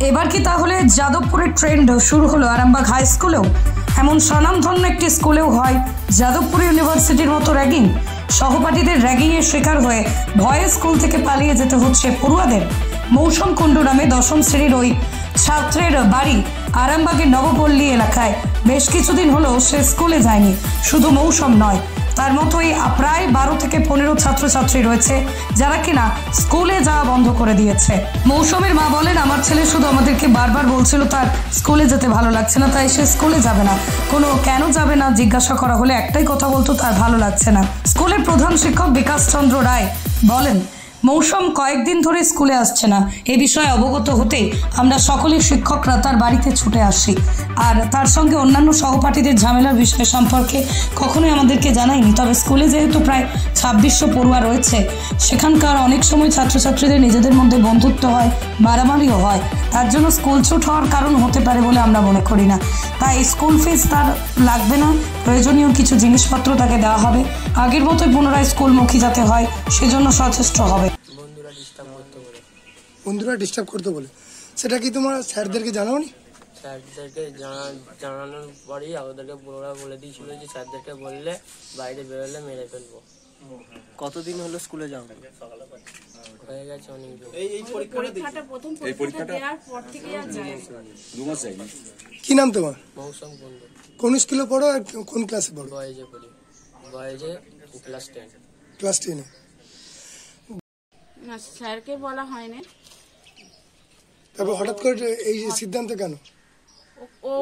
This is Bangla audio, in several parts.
এবার কি তাহলে যাদবপুরের ট্রেন্ড শুরু হলো আরামবাগ হাই স্কুলেও? এমন স্বনামধন্য একটি স্কুলেও হয় যাদবপুর ইউনিভার্সিটির মতো র্যাগিং। সহপাঠীদের র্যাগিংয়ের শিকার হয়ে ভয়ে স্কুল থেকে পালিয়ে যেতে হচ্ছে পড়ুয়াদের। মৌসুম কুণ্ডু নামে ১০ম শ্রেণীর ওই ছাত্রের বাড়ি আরামবাগের নবপল্লী এলাকায়। বেশ কিছুদিন হলো সে স্কুলে যায়নি। শুধু মৌসুম নয়, তার মতোই প্রায় ১২ থেকে ১৫ ছাত্রছাত্রী রয়েছে যারা কিনা স্কুলে যাওয়া বন্ধ করে দিয়েছে। মৌসুমের মা বলেন, আমার ছেলে শুধু আমাদেরকে বারবার বলছিল তার স্কুলে যেতে ভালো লাগছে না, তাই সে স্কুলে যাবে না। কেন যাবে না জিজ্ঞাসা করা হলে একটাই কথা বলতো, তার ভালো লাগছে না। স্কুলের প্রধান শিক্ষক বিকাশ চন্দ্র রায় বলেন, মৌসুম কয়েকদিন ধরে স্কুলে আসছে না। এ বিষয়ে অবগত হতেই আমরা সকলেই শিক্ষকরা তার বাড়িতে ছুটে আসি। আর তার সঙ্গে অন্যান্য সহপাঠীদের ঝামেলার বিষয় সম্পর্কে কখনোই আমাদেরকে জানায়নি। তবে স্কুলে যেহেতু প্রায় ২৬০০ পড়ুয়া রয়েছে, সেখানকার অনেক সময় ছাত্রছাত্রীদের নিজেদের মধ্যে বন্ধুত্ব হয়, মারামারিও হয়। তার জন্য স্কুল ছুট হওয়ার কারণ হতে পারে বলে আমরা মনে করি না। তাই স্কুল ফিস তার লাগবে না, প্রয়োজনীয় কিছু জিনিসপত্র তাকে দেওয়া হবে। আগের মতোই পুনরায় স্কুলমুখী যাতে হয় সেজন্য সচেষ্ট হবে। বন্ধুরা ডিস্টার্ব করতে বলে, সেটা কি তোমার স্যারদেরকে জানাওনি? স্যারদেরকে জানানোর পরেই আমাদেরকে পুরোরা বলে দিয়েছিল যে স্যারদেরকে বললে বাইরে বেরোলে মেরে ফেলবো। কতদিন হলো স্কুলে যাও? হয়ে গেছে অনেকদিন। কি নাম তোমার? মৌসুম কুণ্ডু। কোন স্কুলে পড়ো আর কোন ক্লাসে পড়ো? বয়েজে পড়ি, বয়েজে ক্লাস 10। ক্লাস 10 এ। না, স্যারকে বলা হয়নি। তারপর হঠাৎ করে এই সিদ্ধান্ত কেন? ও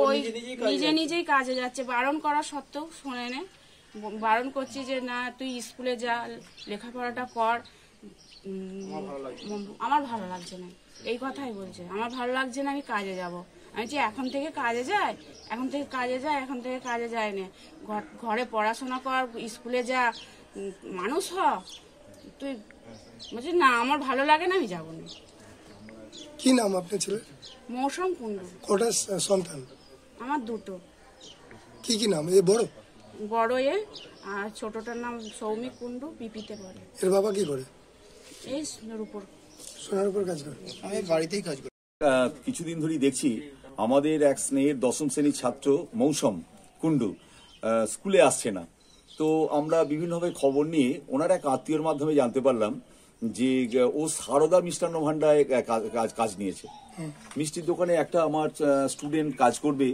নিজেই কাজে যাচ্ছে, বারণ করা সত্ত্বেও শোনে না। বারণ করছি যে না, তুই স্কুলে যা, লেখাপড়াটা কর। আমার ভালো লাগছে না, এই কথাই বলছে। আমার ভালো লাগছে না, আমি কাজে যাব। আমি বলছি এখন থেকে কাজে যায়, এখন থেকে কাজে যায় না। ঘরে পড়াশোনা কর, স্কুলে যা, মানুষ হ। তুই বলছি না, আমার ভালো লাগে না, আমি যাবো না। কি নাম আপনার ছেলে? মৌসুম কুণ্ডু। কটা সন্তান? আমার 2টো। কি নাম? এ বড়? বড় এ, আর ছোটটার নাম সৌমিক কুণ্ডু, পিপিতে পড়ে। এর বাবা কি করে? এই সোনার উপর কাজ করে। আমি বাড়িতেই কাজ করি। কিছুদিন ধরেই দেখছি আমাদের এক স্নেহের ১০ম শ্রেণীর ছাত্র মৌসুম কুণ্ডু স্কুলে আসছে না। তো আমরা বিভিন্নভাবে খবর নিয়ে ওনার এক আত্মীয়র মাধ্যমে জানতে পারলাম যে ও সারদা মিষ্টান্ন ভান্ডারে কাজ নিয়েছে। মিষ্টির দোকানে একটা আমার স্টুডেন্ট কাজ করবে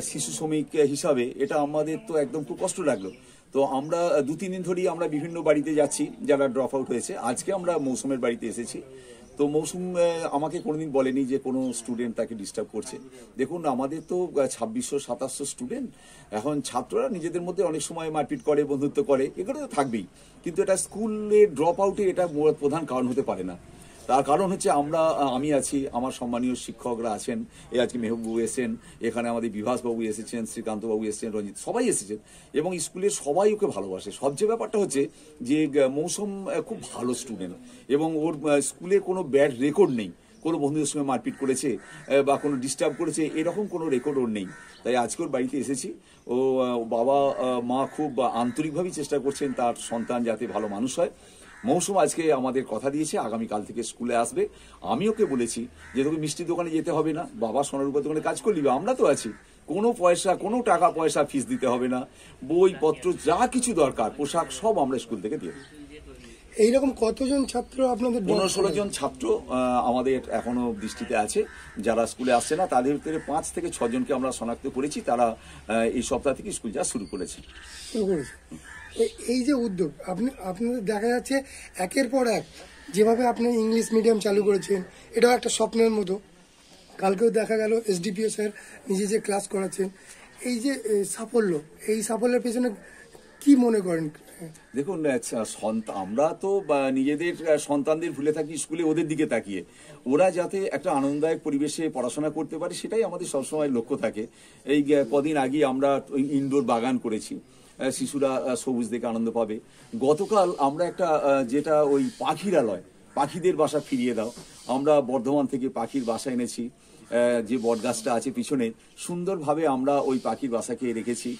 শিশু শ্রমিক হিসাবে, এটা আমাদের তো একদম খুব কষ্ট লাগলো। তো আমরা ২-৩ দিন ধরেই আমরা বিভিন্ন বাড়িতে যাচ্ছি যারা ড্রপ আউট হয়েছে। আজকে আমরা মৌসুমের বাড়িতে এসেছি। তো মৌসুম আমাকে কোনোদিন বলেনি যে কোনো স্টুডেন্ট তাকে ডিস্টার্ব করছে। দেখুন, আমাদের তো ২৬০০-২৭০০ স্টুডেন্ট। এখন ছাত্ররা নিজেদের মধ্যে অনেক সময় মারপিট করে, বন্ধুত্ব করে, এগুলো তো থাকবেই। কিন্তু এটা স্কুলে ড্রপ আউটে এটা প্রধান কারণ হতে পারে না। তার কারণ হচ্ছে আমি আছি, আমার সম্মানীয় শিক্ষকরা আছেন, আজকে মেহবুব এসেছেন, এখানে আমাদের বিভাসবাবু এসেছেন, শ্রীকান্তবাবু এসেছেন, রঞ্জিত, সবাই এসেছেন এবং স্কুলের সবাই ওকে ভালোবাসে। সবচেয়ে ব্যাপারটা হচ্ছে যে মৌসুম খুব ভালো স্টুডেন্ট এবং ওর স্কুলে কোনো ব্যাড রেকর্ড নেই। কোনো বন্ধুদের সঙ্গে মারপিট করেছে বা কোনো ডিস্টার্ব করেছে, এরকম কোনো রেকর্ড ওর নেই। তাই আজকে ওর বাড়িতে এসেছি। ও বাবা মা খুব আন্তরিকভাবেই চেষ্টা করছেন তার সন্তান যাতে ভালো মানুষ হয়। মৌসুম আজকে আমাদের কথা দিয়েছে আগামীকাল থেকে স্কুলে আসবে। আমি ওকে বলেছি যে তোকে মিষ্টির দোকানে যেতে হবে না, বাবা সোনারূপার দোকানে কাজ করলি, আমরা তো আছি, কোনো টাকা পয়সা ফিস দিতে হবে না, বইপত্র যা কিছু দরকার, পোশাক সব আমরা স্কুল থেকে দিয়ে। এইরকম কতজন ছাত্র আপনাদের? ১৫-১৬ জন ছাত্র আমাদের এখনো দৃষ্টিতে আছে যারা স্কুলে আসছে না। তাদের ভিতরে ৫ থেকে ৬ জনকে আমরা শনাক্ত করেছি, তারা এই সপ্তাহ থেকে স্কুল যাওয়া শুরু করেছে। এই যে উদ্যোগ আপনাদের দেখা যাচ্ছে একের পর এক, যেভাবে আপনি ইংলিশ মিডিয়াম চালু করেছেন, এটাও একটা স্বপ্নের মতো। কালকেও দেখা গেল এসডিপিও স্যার নিজে যে ক্লাস করাচ্ছেন, এই যে সাফল্য, এই সাফল্যের পেছনে কি মনে করেন? দেখুন, আমরা তো নিজেদের সন্তানদের ভুলে থাকি স্কুলে ওদের দিকে তাকিয়ে। ওরা যাতে একটা আনন্দদায়ক পরিবেশে পড়াশোনা করতে পারে সেটাই আমাদের সবসময় লক্ষ্য থাকে। এই কদিন আগে আমরা ইনডোর বাগান করেছি, শিশুরা সবুজ দেখে আনন্দ পাবে। গতকাল আমরা একটা যেটা ওই পাখিরালয়, পাখিদের বাসা ফিরিয়ে দাও, আমরা বর্ধমান থেকে পাখির বাসা এনেছি। যে বটগাছটা আছে পিছনে, সুন্দরভাবে আমরা ওই পাখির বাসাকে রেখেছি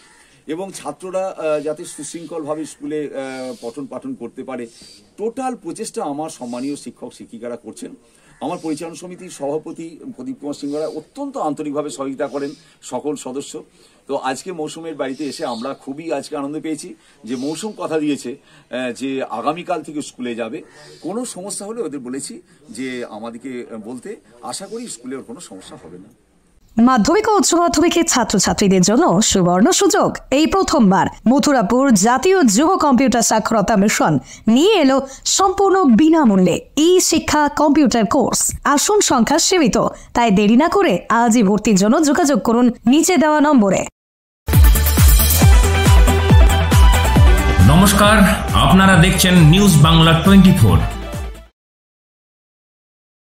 এবং ছাত্ররা যাতে সুশৃঙ্খলভাবে স্কুলে পঠন পাঠন করতে পারে, টোটাল প্রচেষ্টা আমার সম্মানীয় শিক্ষক শিক্ষিকারা করছেন। আমার পরিচালনা সমিতির সভাপতি প্রদীপ কুমার সিংহরা অত্যন্ত আন্তরিকভাবে সহযোগিতা করেন সকল সদস্য। তো আজকে মৌসুমের বাড়িতে এসে আমরা খুবই আজকে আনন্দ পেয়েছি যে মৌসুম কথা দিয়েছে যে আগামীকাল থেকে স্কুলে যাবে। কোনো সমস্যা হলে ওদের বলেছি যে আমাদেরকে বলতে, আশা করি স্কুলে ওর কোনো সমস্যা হবে না। মাধ্যমিক ও উচ্চ মাধ্যমিকের ছাত্রছাত্রীদের জন্য সুবর্ণ সুযোগ। এই প্রথমবার মথুরাপুর জাতীয় যুব কম্পিউটার সাক্ষরতা মিশন নিয়ে এলো সম্পূর্ণ বিনামূল্যে শিক্ষা কম্পিউটার কোর্স। আসন সংখ্যা সীমিত, তাই দেরি না করে আজই ভর্তির জন্য যোগাযোগ করুন নিচে দেওয়া নম্বরে। নমস্কার, আপনারা দেখছেন নিউজ বাংলা 24।